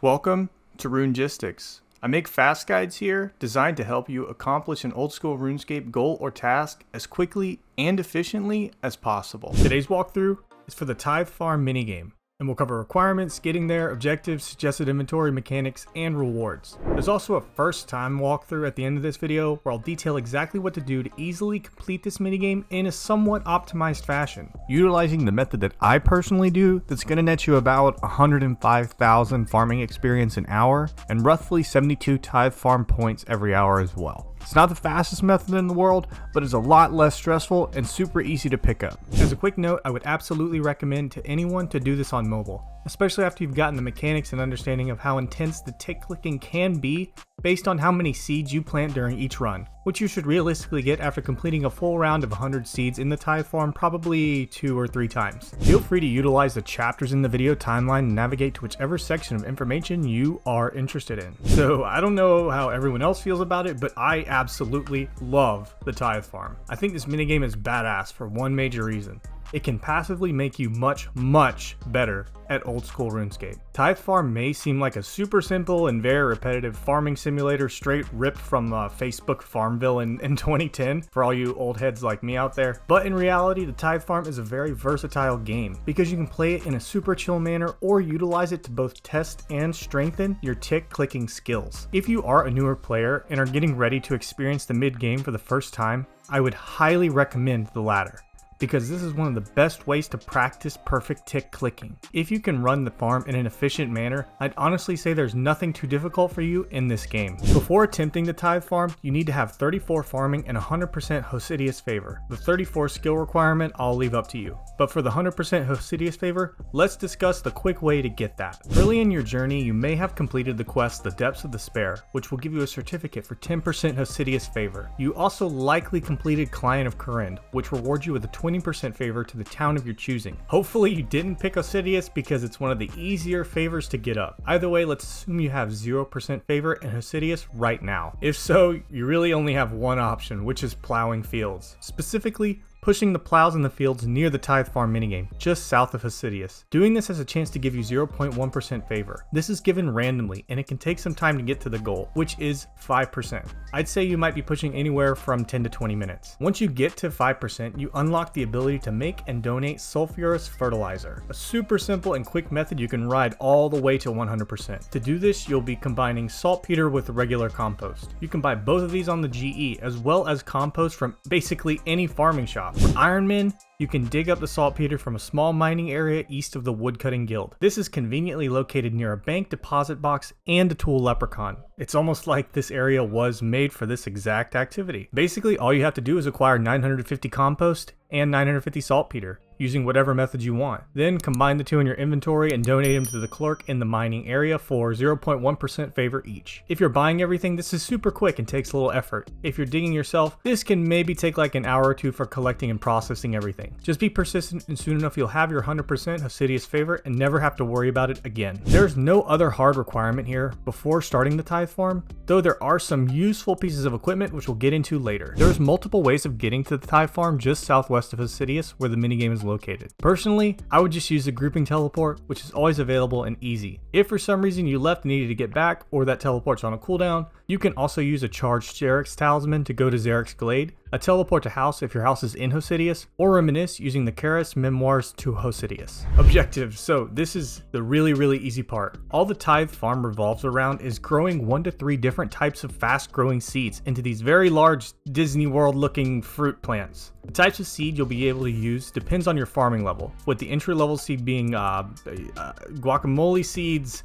Welcome to Runegistics. I make fast guides here designed to help you accomplish an old school RuneScape goal or task as quickly and efficiently as possible. Today's walkthrough is for the Tithe Farm minigame, and we'll cover requirements, getting there, objectives, suggested inventory, mechanics, and rewards. There's also a first time walkthrough at the end of this video where I'll detail exactly what to do to easily complete this minigame in a somewhat optimized fashion, utilizing the method that I personally do that's going to net you about 105,000 farming experience an hour and roughly 72 Tithe Farm points every hour as well. It's not the fastest method in the world, but it's a lot less stressful and super easy to pick up. As a quick note, I would absolutely recommend to anyone to do this on mobile, especially after you've gotten the mechanics and understanding of how intense the tick clicking can be based on how many seeds you plant during each run, which you should realistically get after completing a full round of 100 seeds in the Tithe Farm probably 2 or 3 times. Feel free to utilize the chapters in the video timeline and navigate to whichever section of information you are interested in. So I don't know how everyone else feels about it, but I absolutely love the Tithe Farm. I think this minigame is badass for one major reason. It can passively make you much better at old school RuneScape. Tithe Farm may seem like a super simple and very repetitive farming simulator straight ripped from Facebook Farmville in 2010 for all you old heads like me out there, but in reality the Tithe Farm is a very versatile game because you can play it in a super chill manner or utilize it to both test and strengthen your tick clicking skills. If you are a newer player and are getting ready to experience the mid game for the first time, I would highly recommend the latter, because this is one of the best ways to practice perfect tick clicking. If you can run the farm in an efficient manner, I'd honestly say there's nothing too difficult for you in this game. Before attempting the Tithe Farm, you need to have 34 farming and 100% Hosidious Favour. The 34 skill requirement I'll leave up to you, but for the 100% Hosidious Favour, let's discuss the quick way to get that. Early in your journey, you may have completed the quest The Depths of Despair, which will give you a certificate for 10% Hosidious Favour. You also likely completed Client of Corinne, which rewards you with a 20% favor to the town of your choosing. Hopefully you didn't pick Hosidious because it's one of the easier favors to get up. Either way, let's assume you have 0% favor in Hosidious right now. If so, you really only have one option, which is plowing fields. Specifically, pushing the plows in the fields near the Tithe Farm minigame, just south of Hosidious. Doing this has a chance to give you 0.1% favor. This is given randomly, and it can take some time to get to the goal, which is 5%. I'd say you might be pushing anywhere from 10 to 20 minutes. Once you get to 5%, you unlock the ability to make and donate sulfurous fertilizer, a super simple and quick method you can ride all the way to 100%. To do this, you'll be combining saltpeter with regular compost. You can buy both of these on the GE, as well as compost from basically any farming shop. For ironman, you can dig up the saltpeter from a small mining area east of the woodcutting guild. This is conveniently located near a bank deposit box and a tool leprechaun. It's almost like this area was made for this exact activity. Basically, all you have to do is acquire 950 compost and 950 saltpeter, using whatever method you want. Then combine the two in your inventory and donate them to the clerk in the mining area for 0.1% favor each. If you're buying everything, this is super quick and takes a little effort. If you're digging yourself, this can maybe take like an hour or 2 for collecting and processing everything. Just be persistent and soon enough you'll have your 100% Hosidious favor and never have to worry about it again. There's no other hard requirement here before starting the Tithe Farm, though there are some useful pieces of equipment which we'll get into later. There's multiple ways of getting to the Tithe Farm just southwest of Hosidious where the minigame is located. Personally, I would just use the grouping teleport, which is always available and easy. If for some reason you left and needed to get back, or that teleport's on a cooldown, you can also use a charged Xeric's Talisman to go to Xeric's Glade, a teleport to house if your house is in Hosidious, or reminisce using the Karis Memoirs to Hosidious. Objectives. So this is the really easy part. All the Tithe Farm revolves around is growing 1 to 3 different types of fast growing seeds into these very large Disney World looking fruit plants. The types of seed you'll be able to use depends on your farming level, with the entry level seed being guacamole seeds,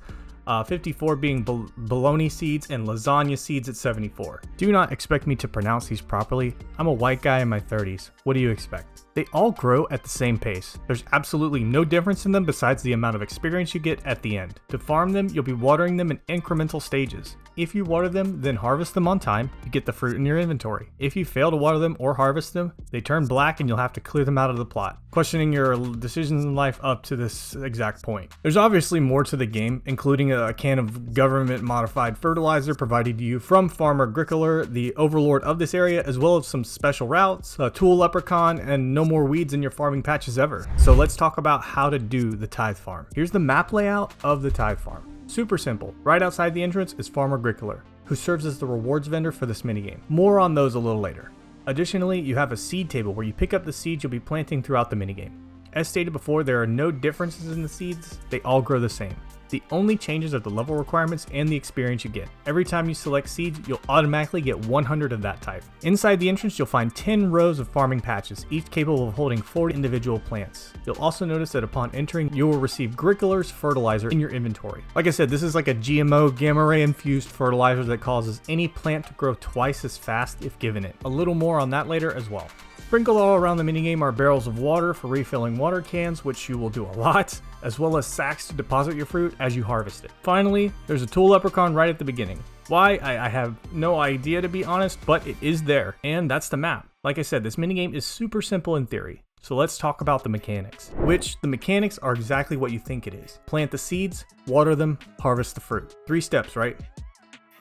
54 being bologna seeds, and lasagna seeds at 74. Do not expect me to pronounce these properly. I'm a white guy in my 30s. What do you expect? They all grow at the same pace. There's absolutely no difference in them besides the amount of experience you get at the end. To farm them, you'll be watering them in incremental stages. If you water them, then harvest them on time, you get the fruit in your inventory. If you fail to water them or harvest them, they turn black and you'll have to clear them out of the plot, questioning your decisions in life up to this exact point. There's obviously more to the game, including a can of government modified fertilizer provided to you from Farmer Gricoller, the overlord of this area, as well as some special routes, a tool leprechaun, and no more weeds in your farming patches ever. So let's talk about how to do the Tithe Farm. Here's the map layout of the Tithe Farm. Super simple. Right outside the entrance is Farmer Gricoller, who serves as the rewards vendor for this minigame. More on those a little later. Additionally, you have a seed table where you pick up the seeds you'll be planting throughout the minigame. As stated before, there are no differences in the seeds, they all grow the same. The only changes are the level requirements and the experience you get. Every time you select seeds, you'll automatically get 100 of that type. Inside the entrance, you'll find 10 rows of farming patches, each capable of holding 40 individual plants. You'll also notice that upon entering, you will receive Gricoller's Fertiliser in your inventory. Like I said, this is like a GMO gamma ray infused fertilizer that causes any plant to grow twice as fast if given it. A little more on that later as well. Sprinkled all around the minigame are barrels of water for refilling water cans, which you will do a lot, as well as sacks to deposit your fruit as you harvest it. Finally, there's a tool leprechaun right at the beginning. Why? I have no idea, to be honest, but it is there, and that's the map. Like I said, this minigame is super simple in theory. So let's talk about the mechanics, which the mechanics are exactly what you think it is. Plant the seeds, water them, harvest the fruit. 3 steps, right?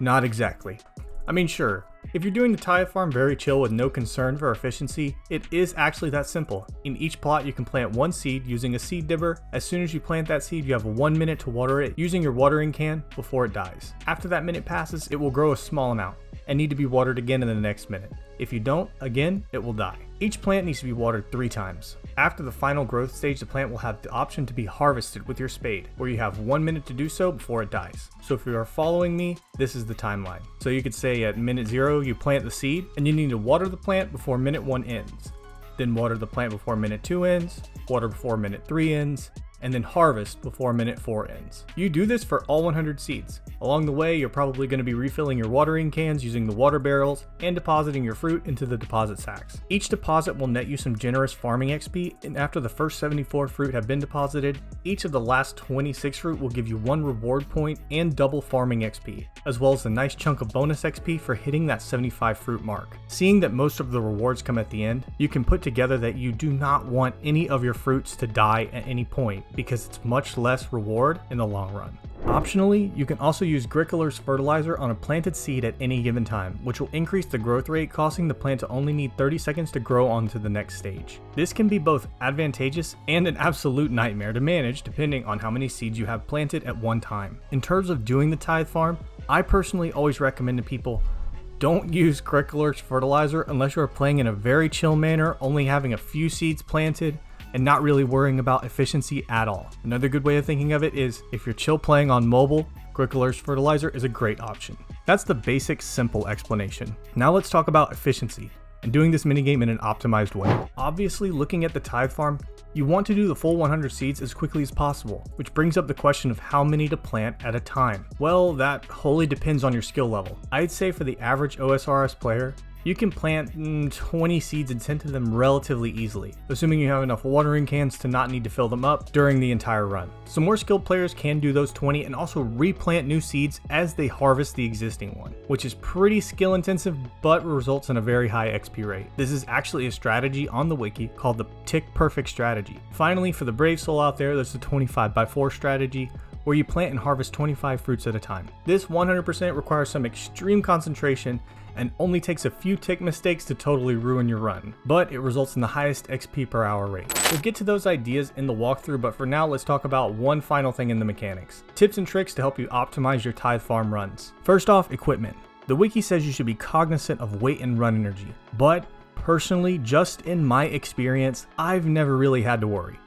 Not exactly. I mean, sure, if you're doing the tithe farm very chill with no concern for efficiency, it is actually that simple. In each plot, you can plant 1 seed using a seed dibber. As soon as you plant that seed, you have 1 minute to water it using your watering can before it dies. After that minute passes, it will grow a small amount and need to be watered again in the next minute. If you don't, again, it will die. Each plant needs to be watered 3 times. After the final growth stage, the plant will have the option to be harvested with your spade, where you have 1 minute to do so before it dies. So if you are following me, this is the timeline. So you could say at minute 0, you plant the seed, and you need to water the plant before minute 1 ends. Then water the plant before minute 2 ends, water before minute 3 ends, and then harvest before minute 4 ends. You do this for all 100 seeds. Along the way, you're probably going to be refilling your watering cans using the water barrels and depositing your fruit into the deposit sacks. Each deposit will net you some generous farming XP, and after the first 74 fruit have been deposited, each of the last 26 fruit will give you 1 reward point and double farming XP, as well as a nice chunk of bonus XP for hitting that 75 fruit mark. Seeing that most of the rewards come at the end, you can put together that you do not want any of your fruits to die at any point, because it's much less reward in the long run. Optionally, you can also use Gricoller's Fertiliser on a planted seed at any given time, which will increase the growth rate, causing the plant to only need 30 seconds to grow onto the next stage. This can be both advantageous and an absolute nightmare to manage depending on how many seeds you have planted at one time. In terms of doing the tithe farm, I personally always recommend to people, don't use Gricoller's Fertiliser unless you are playing in a very chill manner, only having a few seeds planted and not really worrying about efficiency at all. Another good way of thinking of it is, if you're chill playing on mobile, Gricoller's Fertiliser is a great option. That's the basic, simple explanation. Now let's talk about efficiency and doing this minigame in an optimized way. Obviously, looking at the tithe farm, you want to do the full 100 seeds as quickly as possible, which brings up the question of how many to plant at a time. Well, that wholly depends on your skill level. I'd say for the average OSRS player, you can plant 20 seeds and tend to them relatively easily, assuming you have enough watering cans to not need to fill them up during the entire run. Some more skilled players can do those 20 and also replant new seeds as they harvest the existing one, which is pretty skill intensive but results in a very high XP rate. This is actually a strategy on the wiki called the tick perfect strategy. Finally, for the brave soul out there, there's the 25x4 strategy, where you plant and harvest 25 fruits at a time. This 100% requires some extreme concentration and only takes a few tick mistakes to totally ruin your run, but it results in the highest XP per hour rate. We'll get to those ideas in the walkthrough, but for now let's talk about one final thing in the mechanics. Tips and tricks to help you optimize your tithe farm runs. First off, equipment. The wiki says you should be cognizant of weight and run energy, but personally, just in my experience, I've never really had to worry.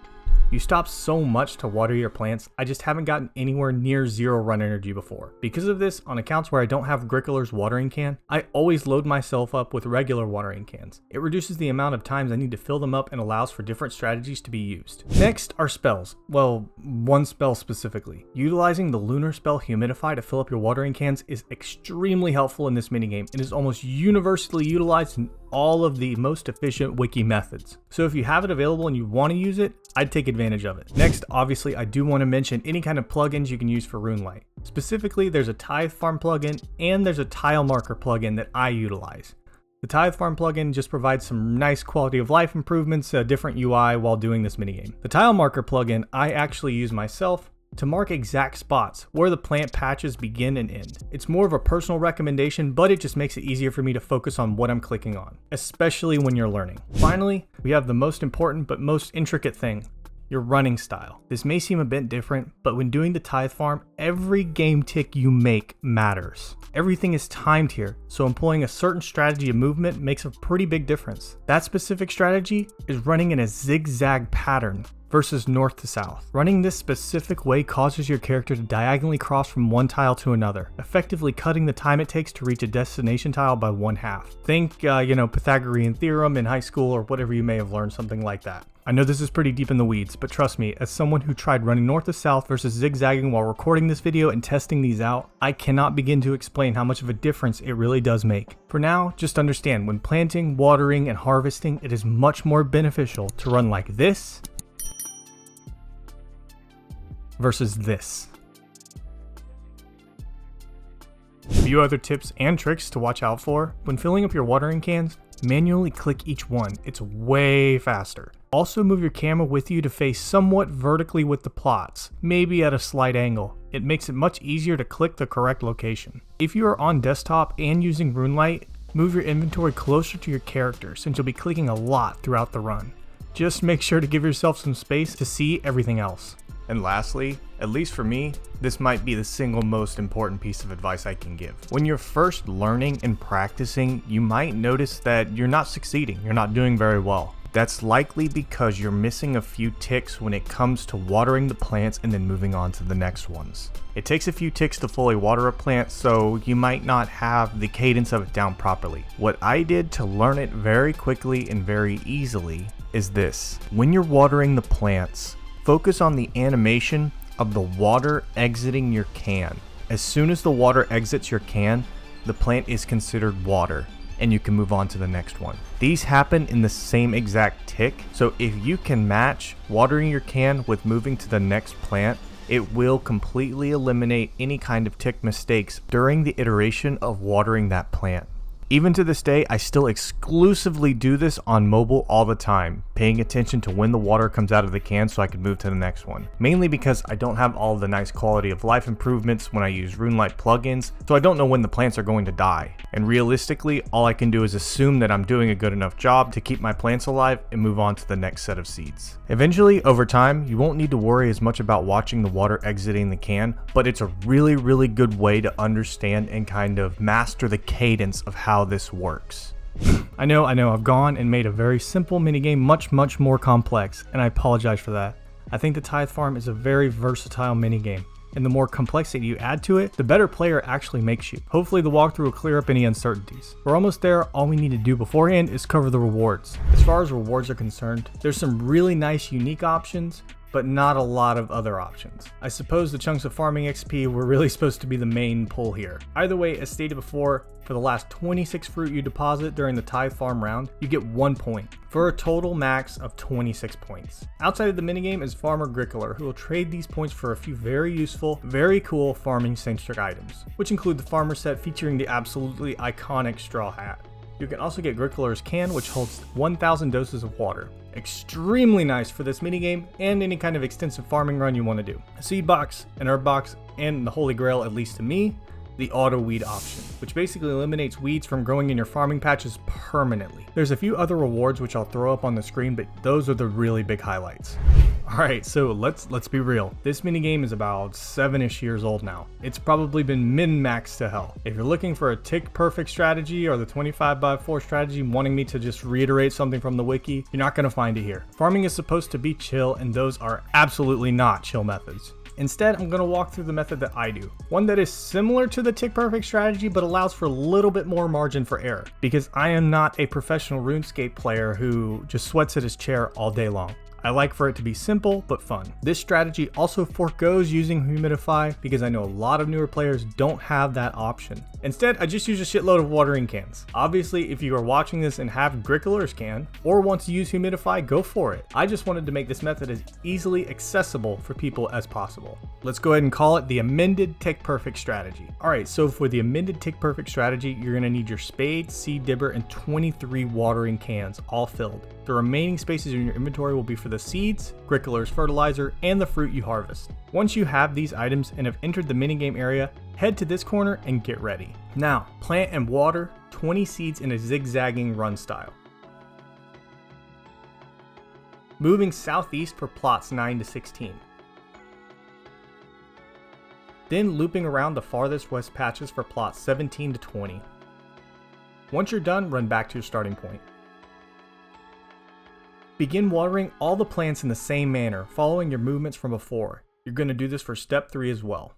You stop so much to water your plants, I just haven't gotten anywhere near 0 run energy before. Because of this, on accounts where I don't have Gricoller's watering can, I always load myself up with regular watering cans. It reduces the amount of times I need to fill them up and allows for different strategies to be used. Next are spells. Well, one spell specifically. Utilizing the lunar spell Humidify to fill up your watering cans is extremely helpful in this minigame and is almost universally utilized in all of the most efficient wiki methods. So if you have it available and you want to use it, I'd take advantage of it. Next, obviously, I do want to mention any kind of plugins you can use for RuneLight. Specifically, there's a Tithe Farm plugin and there's a tile marker plugin that I utilize. The Tithe Farm plugin just provides some nice quality of life improvements, a different UI while doing this minigame. The tile marker plugin I actually use myself to mark exact spots where the plant patches begin and end. It's more of a personal recommendation, but it just makes it easier for me to focus on what I'm clicking on, especially when you're learning. Finally, we have the most important but most intricate thing, your running style. This may seem a bit different, but when doing the Tithe Farm, every game tick you make matters. Everything is timed here, so employing a certain strategy of movement makes a pretty big difference. That specific strategy is running in a zigzag pattern versus north to south. Running this specific way causes your character to diagonally cross from one tile to another, effectively cutting the time it takes to reach a destination tile by 1/2. Think, Pythagorean theorem in high school or whatever you may have learned, something like that. I know this is pretty deep in the weeds, but trust me, as someone who tried running north to south versus zigzagging while recording this video and testing these out, I cannot begin to explain how much of a difference it really does make. For now, just understand, when planting, watering, and harvesting, it is much more beneficial to run like this versus this. A few other tips and tricks to watch out for. When filling up your watering cans, manually click each one. It's way faster. Also move your camera with you to face somewhat vertically with the plots, maybe at a slight angle. It makes it much easier to click the correct location. If you are on desktop and using RuneLite, move your inventory closer to your character since you'll be clicking a lot throughout the run. Just make sure to give yourself some space to see everything else. And lastly, at least for me, this might be the single most important piece of advice I can give. When you're first learning and practicing, you might notice that you're not succeeding, you're not doing very well. That's likely because you're missing a few ticks when it comes to watering the plants and then moving on to the next ones. It takes a few ticks to fully water a plant, so you might not have the cadence of it down properly. What I did to learn it very quickly and very easily is this. When you're watering the plants, focus on the animation of the water exiting your can. As soon as the water exits your can, the plant is considered water, and you can move on to the next one. These happen in the same exact tick, so if you can match watering your can with moving to the next plant, it will completely eliminate any kind of tick mistakes during the iteration of watering that plant. Even to this day, I still exclusively do this on mobile all the time, paying attention to when the water comes out of the can so I can move to the next one. Mainly because I don't have all of the nice quality of life improvements when I use RuneLite plugins, so I don't know when the plants are going to die. And realistically, all I can do is assume that I'm doing a good enough job to keep my plants alive and move on to the next set of seeds. Eventually, over time, you won't need to worry as much about watching the water exiting the can, but it's a really good way to understand and kind of master the cadence of how this works. I know, I've gone and made a very simple minigame much more complex, and I apologize for that. I think the Tithe Farm is a very versatile minigame, and the more complexity you add to it, the better player it actually makes you. Hopefully the walkthrough will clear up any uncertainties. We're almost there, all we need to do beforehand is cover the rewards. As far as rewards are concerned, there's some really nice unique options, but not a lot of other options. I suppose the chunks of farming XP were really supposed to be the main pull here. Either way, as stated before, for the last 26 fruit you deposit during the Tithe Farm round, you get 1 point, for a total max of 26 points. Outside of the minigame is Farmer Gricoller, who will trade these points for a few very useful, very cool farming centric items, which include the farmer set featuring the absolutely iconic straw hat. You can also get Gricoller's can, which holds 1,000 doses of water. Extremely nice for this minigame and any kind of extensive farming run you want to do. A seed box, an herb box, and the holy grail, at least to me, the auto weed option, which basically eliminates weeds from growing in your farming patches permanently. There's a few other rewards which I'll throw up on the screen, but those are the really big highlights. Alright, so let's be real. This minigame is about 7-ish years old now. It's probably been min-maxed to hell. If you're looking for a tick perfect strategy or the 25x4 strategy, wanting me to just reiterate something from the wiki, you're not going to find it here. Farming is supposed to be chill, and those are absolutely not chill methods. Instead, I'm going to walk through the method that I do. One that is similar to the tick perfect strategy, but allows for a little bit more margin for error, because I am not a professional RuneScape player who just sweats at his chair all day long. I like for it to be simple but fun. This strategy also forgoes using humidify because I know a lot of newer players don't have that option. Instead, I just use a shitload of watering cans. Obviously, if you are watching this and have Gricoller's can or want to use humidify, go for it. I just wanted to make this method as easily accessible for people as possible. Let's go ahead and call it the amended tick perfect strategy. Alright, so for the amended tick perfect strategy, you're going to need your spade, seed dibber, and 23 watering cans all filled. The remaining spaces in your inventory will be for the seeds, Gricoller's fertilizer, and the fruit you harvest. Once you have these items and have entered the minigame area, head to this corner and get ready. Now, plant and water 20 seeds in a zigzagging run style. moving southeast for plots 9 to 16. Then looping around the farthest west patches for plots 17 to 20. Once you're done, run back to your starting point. Begin watering all the plants in the same manner, following your movements from before. You're going to do this for step 3 as well.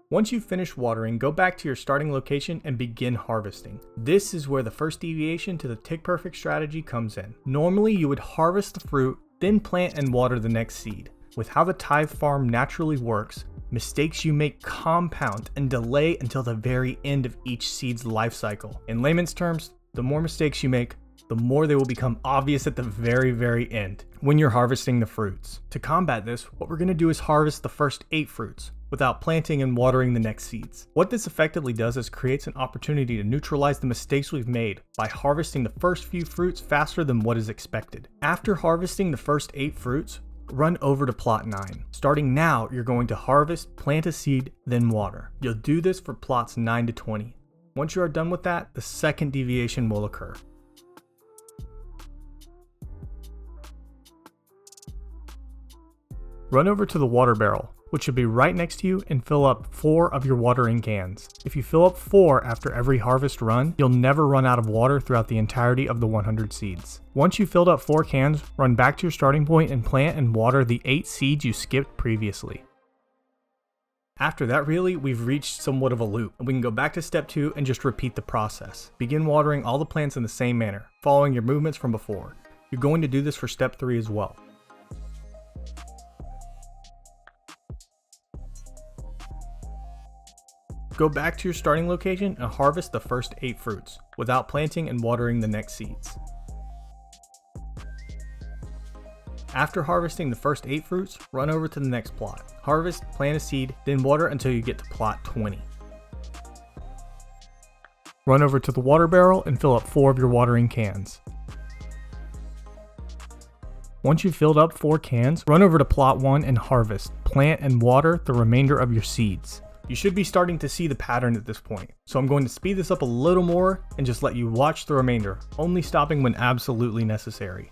Once you've finished watering, go back to your starting location and begin harvesting. This is where the first deviation to the tick perfect strategy comes in. Normally you would harvest the fruit, then plant and water the next seed. With how the Tithe Farm naturally works, mistakes you make compound and delay until the very end of each seed's life cycle. In layman's terms, the more mistakes you make, the more they will become obvious at the very end when you're harvesting the fruits. To combat this, what we're going to do is harvest the first 8 fruits without planting and watering the next seeds. What this effectively does is creates an opportunity to neutralize the mistakes we've made by harvesting the first few fruits faster than what is expected. After harvesting the first 8 fruits, run over to plot 9. Starting now, you're going to harvest, plant a seed, then water. You'll do this for plots 9 to 20. Once you are done with that, the second deviation will occur. Run over to the water barrel, which should be right next to you, and fill up 4 of your watering cans. If you fill up 4 after every harvest run, you'll never run out of water throughout the entirety of the 100 seeds. Once you've filled up 4 cans, run back to your starting point and plant and water the 8 seeds you skipped previously. After that, really, we've reached somewhat of a loop, and we can go back to step 2 and just repeat the process. Begin watering all the plants in the same manner, following your movements from before. You're going to do this for step 3 as well. Go back to your starting location and harvest the first 8 fruits, without planting and watering the next seeds. After harvesting the first 8 fruits, run over to the next plot. Harvest, plant a seed, then water until you get to plot 20. Run over to the water barrel and fill up 4 of your watering cans. Once you've filled up 4 cans, run over to plot 1 and harvest, plant and water the remainder of your seeds. You should be starting to see the pattern at this point, so I'm going to speed this up a little more and just let you watch the remainder, only stopping when absolutely necessary.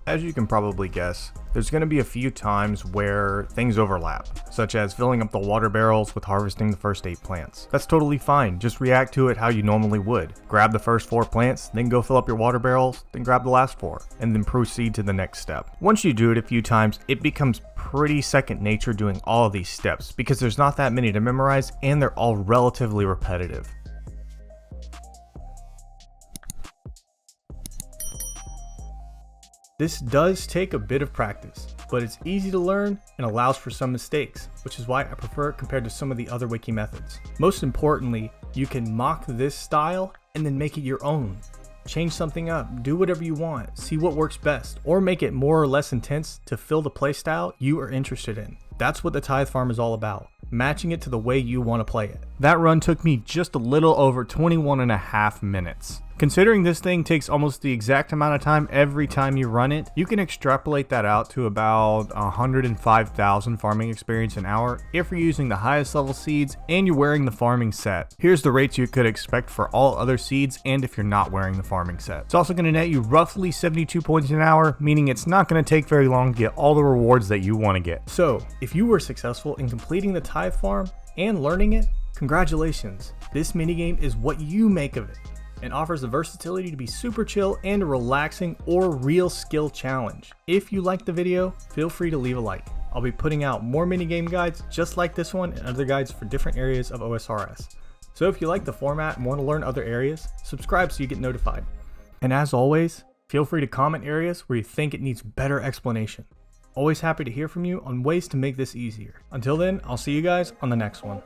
As you can probably guess, there's going to be a few times where things overlap, such as filling up the water barrels with harvesting the first 8 plants. That's totally fine, just react to it how you normally would. Grab the first 4 plants, then go fill up your water barrels, then grab the last 4, and then proceed to the next step. Once you do it a few times, it becomes pretty second nature doing all of these steps, because there's not that many to memorize and they're all relatively repetitive. This does take a bit of practice, but it's easy to learn and allows for some mistakes, which is why I prefer it compared to some of the other wiki methods. Most importantly, you can mock this style and then make it your own. Change something up, do whatever you want, see what works best, or make it more or less intense to fill the playstyle you are interested in. That's what the Tithe Farm is all about, matching it to the way you want to play it. That run took me just a little over 21.5 minutes. Considering this thing takes almost the exact amount of time every time you run it, you can extrapolate that out to about 105,000 farming experience an hour if you're using the highest level seeds and you're wearing the farming set. Here's the rates you could expect for all other seeds and if you're not wearing the farming set. It's also going to net you roughly 72 points an hour, meaning it's not going to take very long to get all the rewards that you want to get. So, if you were successful in completing the Tithe Farm and learning it, congratulations. This minigame is what you make of it, and offers the versatility to be super chill and a relaxing or real skill challenge. If you liked the video, feel free to leave a like. I'll be putting out more minigame guides just like this one and other guides for different areas of OSRS. So if you like the format and want to learn other areas, subscribe so you get notified. And as always, feel free to comment areas where you think it needs better explanation. Always happy to hear from you on ways to make this easier. Until then, I'll see you guys on the next one.